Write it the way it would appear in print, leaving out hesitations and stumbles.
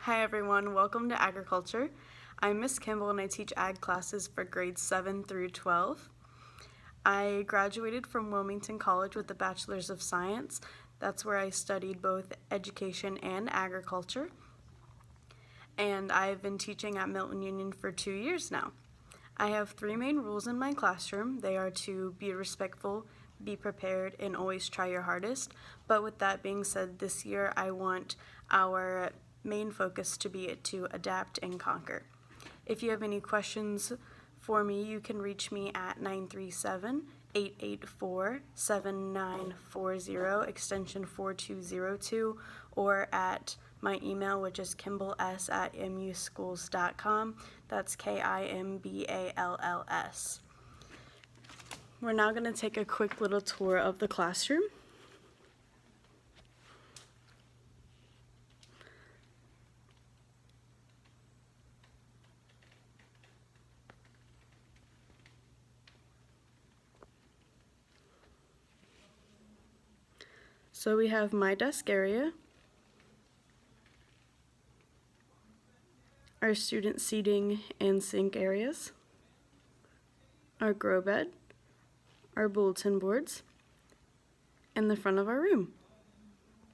Hi everyone, welcome to Agriculture. I'm Miss Kimball and I teach ag classes for grades 7 through 12. I graduated from Wilmington College with a Bachelor's of Science. That's where I studied both education and agriculture. And I've been teaching at Milton-Union for 2 years now. I have 3 main rules in my classroom. They are to be respectful, be prepared, and always try your hardest. But with that being said, this year I want our main focus to be to adapt and conquer. If you have any questions for me, you can reach me at 937-884-7940, extension 4202, or at my email, which is kimballs@muschools.com. That's KIMBALLS. We're now going to take a quick little tour of the classroom. So we have my desk area, our student seating and sink areas, our grow bed, our bulletin boards, and the front of our room.